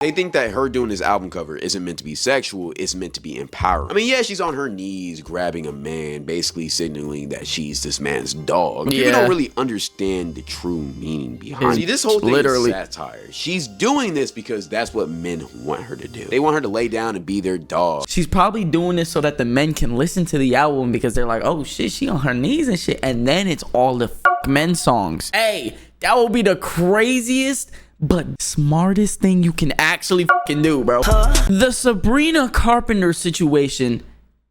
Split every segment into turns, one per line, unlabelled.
They think that her doing this album cover isn't meant to be sexual, it's meant to be empowering. I mean, yeah, she's on her knees grabbing a man, basically signaling that she's this man's dog. Yeah. People don't really understand the true meaning behind it. See, this whole thing is satire. She's doing this because that's what men want her to do. They want her to lay down and be their dog.
She's probably doing this so that the men can listen to the album because they're like, oh shit, she on her knees and shit. And then it's all the men songs. Hey, that will be the craziest but smartest thing you can actually fucking do, bro. The Sabrina Carpenter situation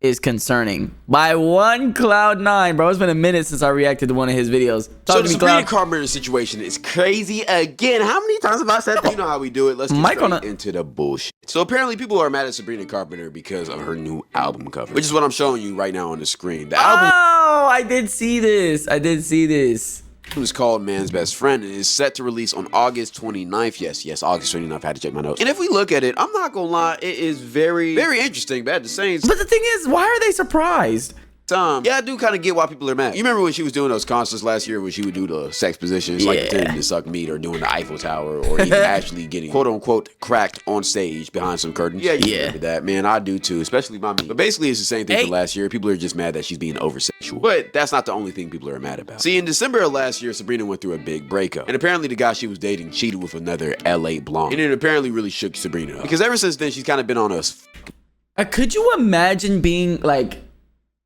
is concerning by one Cloud9, bro. It's been a minute since I reacted to one of his videos.
So the Sabrina Carpenter situation is crazy again. How many times have I said that? You know how we do it. Let's get straight into the bullshit. So apparently people are mad at Sabrina Carpenter because of her new album cover, which is what I'm showing you right now on the screen. The album.
Oh, I did see this. I did see this.
It was called Man's Best Friend and is set to release on August 29th. Yes, August 29th. I had to check my notes. And if we look at it, I'm not gonna lie, it is very interesting, but at the same time.
But the thing is, why are they surprised?
Yeah, I do kind of get why people are mad. You remember when she was doing those concerts last year when she would do the sex positions, like pretending to suck meat or doing the Eiffel Tower or even actually getting quote unquote cracked on stage behind some curtains? Yeah, you remember that, man. I do too, especially my meat. But basically, it's the same thing for last year. People are just mad that she's being over-sexual. But that's not the only thing people are mad about. See, in December of last year, Sabrina went through a big breakup. And apparently the guy she was dating cheated with another LA blonde. And it apparently really shook Sabrina up. Because ever since then, she's kind of been on a...
Could you imagine being like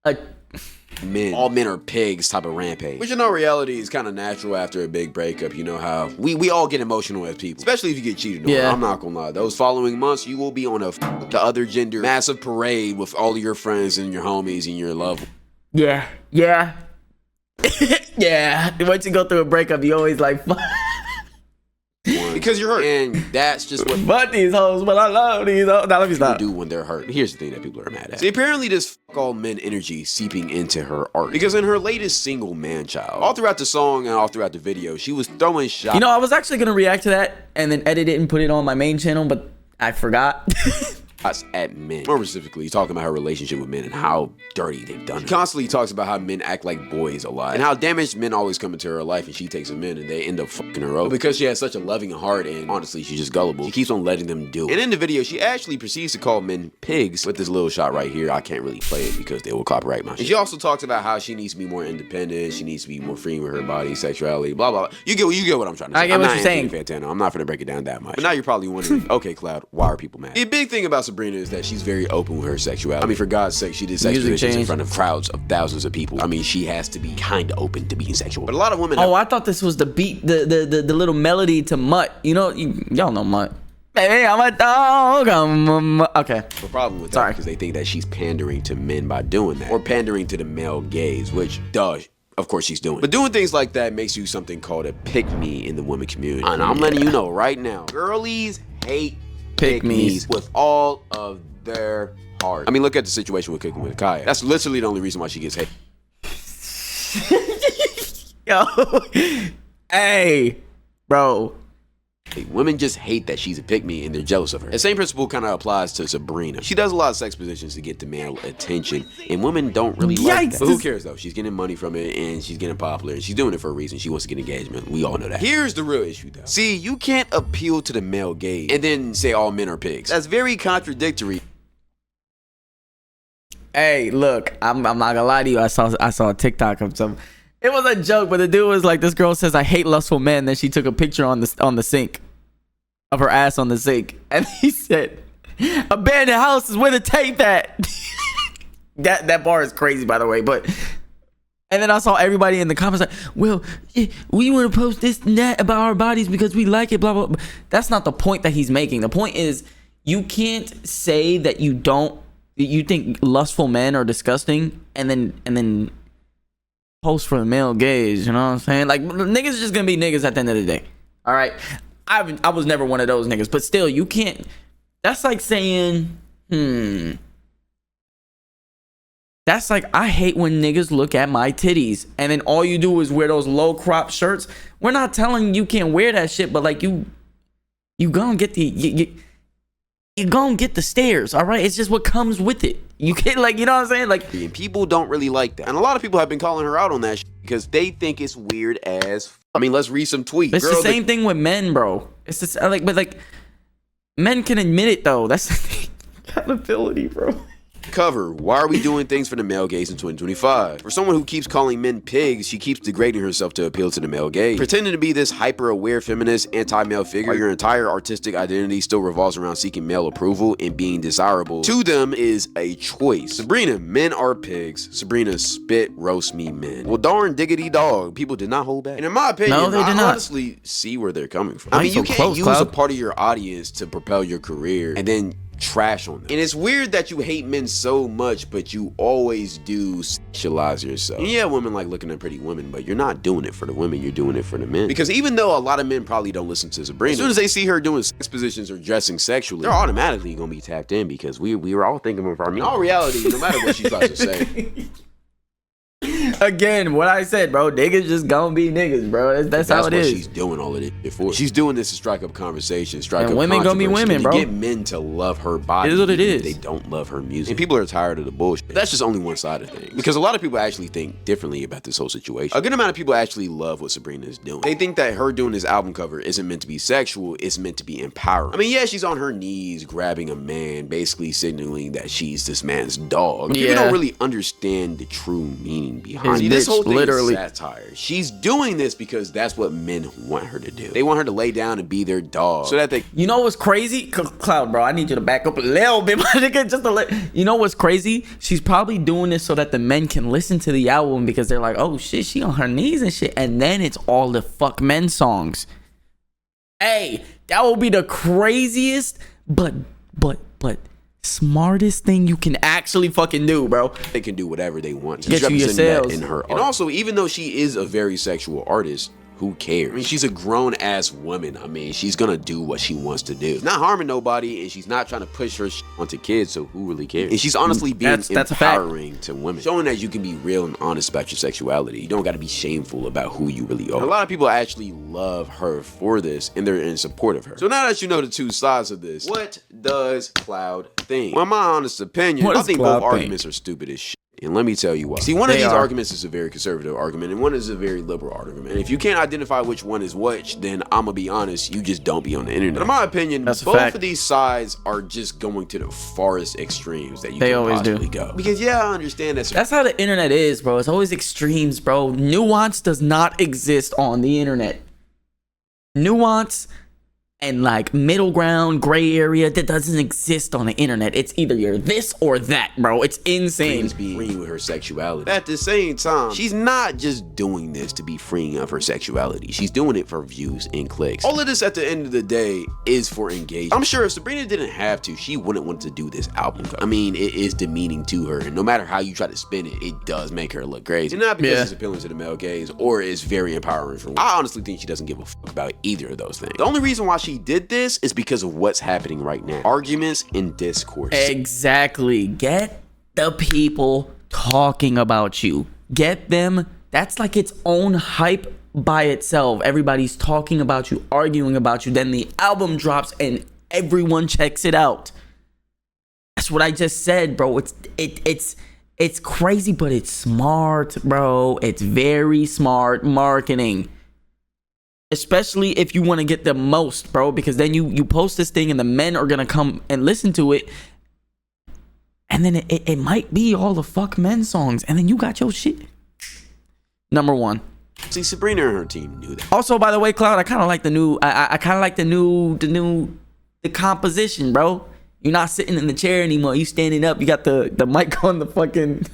a...
all men are pigs type of rampage, which in all reality is kind of natural after a big breakup. You know how we all get emotional as people, especially if you get cheated on. I'm not gonna lie, those following months you will be on the other gender massive parade with all of your friends and your homies and your love.
Yeah yeah. Once you go through a breakup, you always like
because you're hurt, and that's just what.
But these hoes, but I love these hoes. Now let me stop.
Do when they're hurt. Here's the thing that people are mad at. See, apparently this all men energy seeping into her art, because in her latest single, Man Child, all throughout the song and all throughout the video, she was throwing shots.
You know, I was actually gonna react to that and then edit it and put it on my main channel, but I forgot.
At men. More specifically, talking about her relationship with men and how dirty they've done it. She constantly talks about how men act like boys a lot and how damaged men always come into her life and she takes them in and they end up fucking her over. But because she has such a loving heart and honestly she's just gullible, she keeps on letting them do it. And in the video, she actually proceeds to call men pigs with this little shot right here. I can't really play it because they will copyright my shit. And she also talks about how she needs to be more independent, she needs to be more free with her body, sexuality, blah, blah, blah. You get what I'm trying to say.
I get what you're saying.
Fantano. I'm not gonna break it down that much. But now you're probably wondering, okay, Cloud, why are people mad? The big thing about Sabrina is that she's very open with her sexuality. I mean, for God's sake, she did sex positions in front of crowds of thousands of people. I mean, she has to be kind of open to being sexual. But a lot of women.
I thought this was the beat, the little melody to Mutt. You know, y'all know Mutt. Hey, I'm a dog. Okay.
The problem with that because they think that she's pandering to men by doing that, or pandering to the male gaze, which of course she's doing. But doing things like that makes you something called a pick-me in the women community. And I'm letting you know right now, girlies hate pick-me's with all of their heart. I mean, look at the situation with Cooking with Kaya. That's literally the only reason why she gets hate.
Yo, hey, bro.
Women just hate that she's a pick-me and they're jealous of her. The same principle kind of applies to Sabrina. She does a lot of sex positions to get the male attention, and women don't really like that. But who cares though? She's getting money from it and she's getting popular and she's doing it for a reason. She wants to get engagement. We all know that. Here's the real issue though. See, you can't appeal to the male gaze and then say all men are pigs. That's very contradictory.
Hey, look, I'm not gonna lie to you. I saw a TikTok of some. It was a joke, but the dude was like, this girl says, I hate lustful men. Then she took a picture on the sink of her ass on the sink. And he said, abandoned house is where the tape at. that bar is crazy, by the way. But and then I saw everybody in the comments like, well, yeah, we want to post this and that about our bodies because we like it, blah, blah, blah. That's not the point that he's making. The point is, you can't say that you think lustful men are disgusting and then post for the male gaze, you know what I'm saying? Like, niggas are just gonna be niggas at the end of the day. All right, I was never one of those niggas, but still, you can't. That's like saying, that's like, I hate when niggas look at my titties and then all you do is wear those low crop shirts. We're not telling you can't wear that shit, but like you gonna get you're gonna get the stares, all right? It's just what comes with it. You can't, like, you know what I'm saying? Like,
people don't really like that. And a lot of people have been calling her out on that because they think it's weird as... I mean, let's read some tweets.
It's the same thing with men, bro. It's just, like, but like... Men can admit it though. That's the thing. Accountability, bro.
Cover, why are we doing things for the male gaze in 2025? For someone who keeps calling men pigs, she keeps degrading herself to appeal to the male gaze. Pretending to be this hyper-aware feminist, anti-male figure, while your entire artistic identity still revolves around seeking male approval and being desirable to them is a choice. Sabrina, men are pigs. Sabrina, spit roast me men. Well, darn diggity dog, people did not hold back. And in my opinion,
No, they did not.
honestly see where they're coming from.
Why
I mean,
you
you
so
can't
close,
use
Cloud?
a part of your audience to propel your career and then trash on them. And it's weird that you hate men so much, but you always do sexualize yourself. And yeah, women like looking at pretty women, but you're not doing it for the women, you're doing it for the men. Because even though a lot of men probably don't listen to Sabrina, as soon as they see her doing sex positions or dressing sexually, they're automatically gonna be tapped in because we were all thinking of her. In all reality, no matter what she tries to say.
Again, what I said, bro. Niggas just gonna be niggas, bro. That's how it
what
is.
She's doing all of it before. She's doing this to strike up conversation, strike
And
up
women gonna be
controversy,
women,
and
bro.
get men to love her body.
It is what it
even if
is.
They don't love her music. And people are tired of the bullshit. But that's just only one side of things. Because a lot of people actually think differently about this whole situation. A good amount of people actually love what Sabrina is doing. They think that her doing this album cover isn't meant to be sexual, it's meant to be empowering. I mean, yeah, she's on her knees grabbing a man, basically signaling that she's this man's dog. People don't really understand the true meaning behind it. This whole thing is satire. She's doing this because that's what men want her to do. They want her to lay down and be their dog so that they...
You know what's crazy? Cloud, bro, I need you to back up a little bit, my nigga. Just a little. You know what's crazy? She's probably doing this so that the men can listen to the album because they're like, oh shit, she on her knees and shit. And then it's all the fuck men songs. Hey, that will be the craziest, but smartest thing you can actually fucking do, bro.
They can do whatever they want to
Get you your
represent that
sales.
in her art. And also, even though she is a very sexual artist, who cares? I mean, she's a grown-ass woman. I mean, she's gonna do what she wants to do. Not harming nobody, and she's not trying to push her onto kids, so who really cares? And she's honestly being
that's
empowering to women. Showing that you can be real and honest about your sexuality. You don't gotta be shameful about who you really are. And a lot of people actually love her for this, and they're in support of her. So now that you know the two sides of this, what does Cloud think? Well, in my honest opinion, I think both arguments are stupid as shit. And let me tell you why. See, one of these arguments is a very conservative argument, and one is a very liberal argument. And if you can't identify which one is which, then I'm gonna be honest, you just don't be on the internet. But in my opinion, both of these sides are just going to the farthest extremes that you can possibly go. Because yeah, I understand that's
how the internet is, bro. It's always extremes, bro. Nuance does not exist on the internet. Nuance and like middle ground, gray area, that doesn't exist on the internet. It's either you're this or that, bro. It's insane.
Being free with her sexuality. At the same time, she's not just doing this to be freeing of her sexuality. She's doing it for views and clicks. All of this at the end of the day is for engagement. I'm sure if Sabrina didn't have to, she wouldn't want to do this album cover. I mean, it is demeaning to her, and no matter how you try to spin it, it does make her look crazy. And not because it's appealing to the male gaze or it's very empowering for women. I honestly think she doesn't give a fuck about either of those things. The only reason why she did this is because of what's happening right now. Arguments and discourse.
Exactly. Get the people talking about you. Get them. That's like its own hype by itself. Everybody's talking about you, arguing about you. Then the album drops and everyone checks it out. That's what I just said, bro. It's crazy, but it's smart, bro. It's very smart marketing. Especially if you want to get the most, bro, because then you post this thing and the men are gonna come and listen to it, and then it might be all the fuck men songs, and then you got your shit. Number one.
See, Sabrina and her team knew that.
Also, by the way, Cloud, I kind of like the new. I kind of like the composition, bro. You're not sitting in the chair anymore. You standing up. You got the mic on the fucking.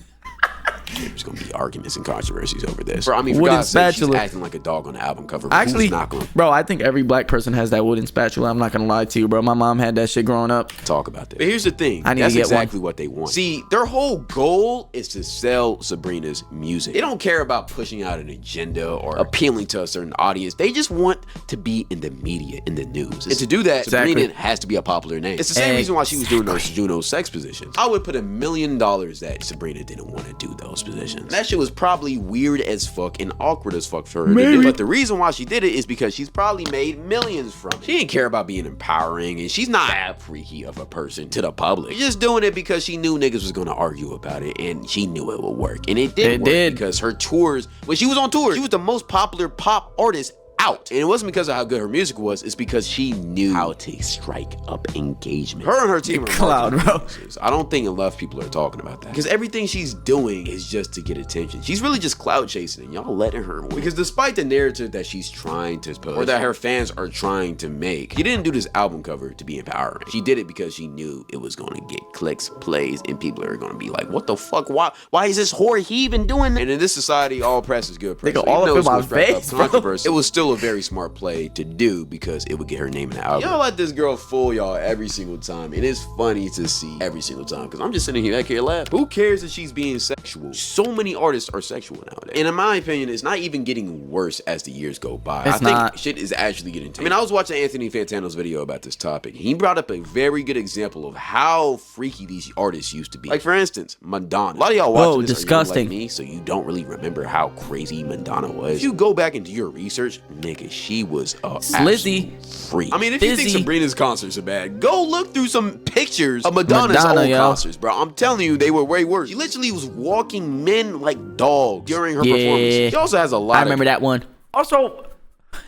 There's gonna be arguments and controversies over this. Bro, I mean, for
wooden
God's sake, she's
spatula.
acting like a dog on the album cover.
Actually,
who's not gonna
bro, I think every black person has that wooden spatula. I'm not gonna lie to you, bro. My mom had that shit growing up.
talk about that? But here's the thing.
I need
That's
to get
exactly
one.
what they want. See, their whole goal is to sell Sabrina's music. They don't care about pushing out an agenda or appealing to a certain audience. They just want to be in the media, in the news. And to do that, Sabrina has to be a popular name. It's the same reason why she was doing those Juno sex positions. I would put $1 million that Sabrina didn't want to do those positions. That shit was probably weird as fuck and awkward as fuck for her to do. But the reason why she did it is because she's probably made millions from it. She didn't care about being empowering, and she's not that freaky of a person to the public. She's just doing it because she knew niggas was gonna argue about it, and she knew it would work. And it did work because her tours, when she was on tour, she was the most popular pop artist out. And it wasn't because of how good her music was, it's because she knew how to strike up engagement. Her and her team are
Cloud, bro.
I don't think enough people are talking about that. Because everything she's doing is just to get attention. She's really just cloud chasing, and y'all letting her win. Because despite the narrative that she's trying to push, or that her fans are trying to make, she didn't do this album cover to be empowering. She did it because she knew it was going to get clicks, plays, and people are going to be like, what the fuck? Why is this whore heathen doing that? And in this society, all press is good press.
They go all up in my face, bro.
It was still a very smart play to do because it would get her name in the album. Y'all let this girl fool y'all every single time. It is funny to see every single time because I'm just sitting here, I can't laugh. Who cares if she's being sexual? So many artists are sexual nowadays. And in my opinion, it's not even getting worse as the years go by. I think shit is actually getting taken. I mean, I was watching Anthony Fantano's video about this topic. He brought up a very good example of how freaky these artists used to be. Like, for instance, Madonna. A lot of y'all watching this
disgusting.
are young like me, so you don't really remember how crazy Madonna was. If you go back and do your research, nigga, she was a
Slizzy
freak. I mean, if you think Sabrina's concerts are bad, go look through some pictures of Madonna's old concerts, bro. I'm telling you, they were way worse. She literally was walking men like dogs during her performance. She also has a lot
I remember that one. Also,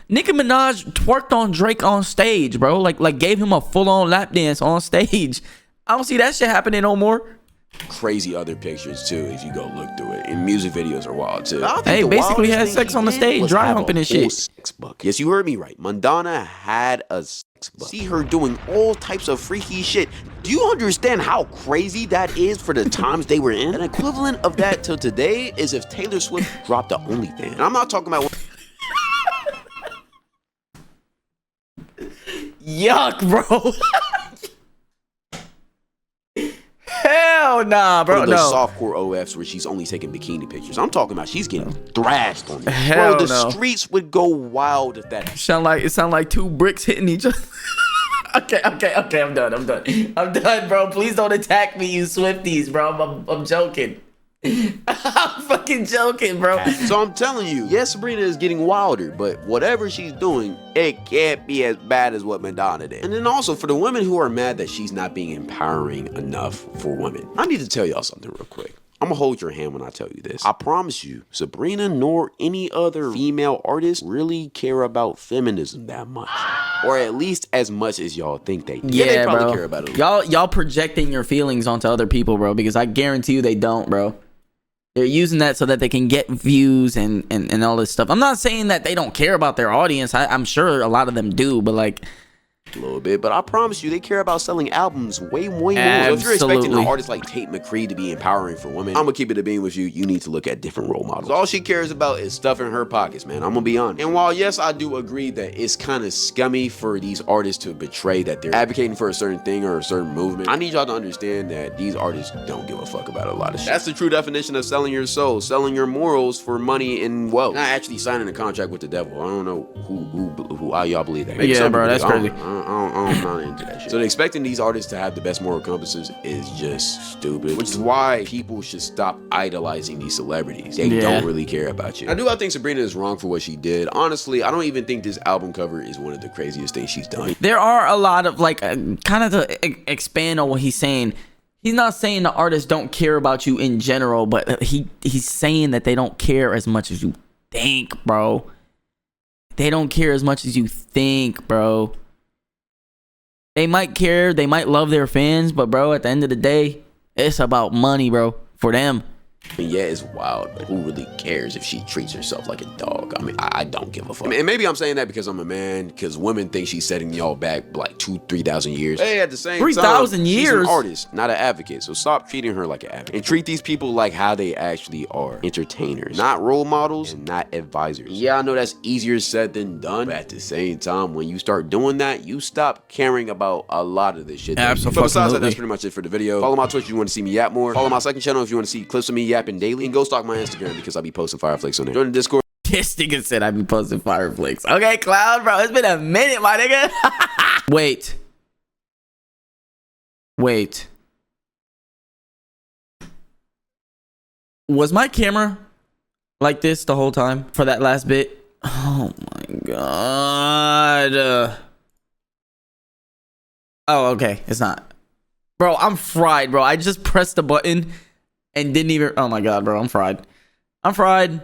Nicki Minaj twerked on Drake on stage, bro. Like gave him a full-on lap dance on stage. I don't see that shit happening no more.
Crazy other pictures too if you go look through it, and music videos are wild too.
Hey, basically had sex on the stage, dry humping and shit.
Sex book. Yes, you heard me right. Madonna had a sex book. See her doing all types of freaky shit. Do you understand how crazy that is for the times they were in? An equivalent of that till today is if Taylor Swift dropped the OnlyFans. And I'm not talking about
Yuck, bro. Hell nah, bro.
the softcore OFs where she's only taking bikini pictures. I'm talking about she's getting thrashed on this.
Hell
bro, the streets would go wild if that.
It sound like two bricks hitting each other. Okay, I'm done, bro. Please don't attack me, you Swifties, bro. I'm joking. I'm fucking joking, bro.
So I'm telling you, yes, Sabrina is getting wilder, but whatever she's doing, it can't be as bad as what Madonna did. And then also, for the women who are mad that she's not being empowering enough for women, I need to tell y'all something real quick. I'm gonna hold your hand when I tell you this. I promise you, Sabrina nor any other female artist really care about feminism that much. Or at least as much as y'all think they do.
Yeah,
they probably
bro.
care about it.
Y'all projecting your feelings onto other people, bro, because I guarantee you they don't, bro. They're using that so that they can get views and all this stuff. I'm not saying that they don't care about their audience. I'm sure a lot of them do, but like
a little bit, but I promise you they care about selling albums way more.
Absolutely.
So if you're expecting an artist like Tate McCree to be empowering for women, I'm gonna keep it a bean with you. You need to look at different role models. All she cares about is stuff in her pockets, man. I'm gonna be honest. And while yes, I do agree that it's kind of scummy for these artists to betray that they're advocating for a certain thing or a certain movement, I need y'all to understand that these artists don't give a fuck about a lot of shit. That's the true definition of selling your soul, selling your morals for money and wealth. Not actually signing a contract with the devil. I don't know who y'all believe that.
Maybe bro, that's crazy.
I'm not into that shit. So expecting these artists to have the best moral compasses is just stupid. Which is why people should stop idolizing these celebrities. They don't really care about you. I think Sabrina is wrong for what she did. Honestly, I don't even think this album cover is one of the craziest things she's done.
There are a lot of like kind of to expand on what he's saying. He's not saying the artists don't care about you in general, but he's saying that they don't care as much as you think, bro. They don't care as much as you think, bro. They might care, they might love their fans, but bro, at the end of the day, it's about money, bro, for them.
And yeah, it's wild, but who really cares if she treats herself like a dog? I mean, I don't give a fuck. And maybe I'm saying that because I'm a man, because women think she's setting y'all back like 2,000-3,000 years. Hey, at the same
3,000 years?
She's an artist, not an advocate. So stop treating her like an advocate. And treat these people like how they actually are. Entertainers, not role models and not advisors. Yeah, I know that's easier said than done, but at the same time, when you start doing that, you stop caring about a lot of this shit.
Absolutely.
But besides that, that's pretty much it for the video. Follow my Twitch if you want to see me yap more. Follow my second channel if you want to see clips of me yapping daily, and go stalk my Instagram because I'll be posting fire flicks on there. Join the Discord.
This nigga said I'd be posting fire flicks. Okay, Cloud, bro, it's been a minute, my nigga. Wait. Was my camera like this the whole time for that last bit? Oh my god. Oh, okay, it's not. Bro, I'm fried, bro. I just pressed the button and didn't even. Oh my god, bro, I'm fried. I'm fried.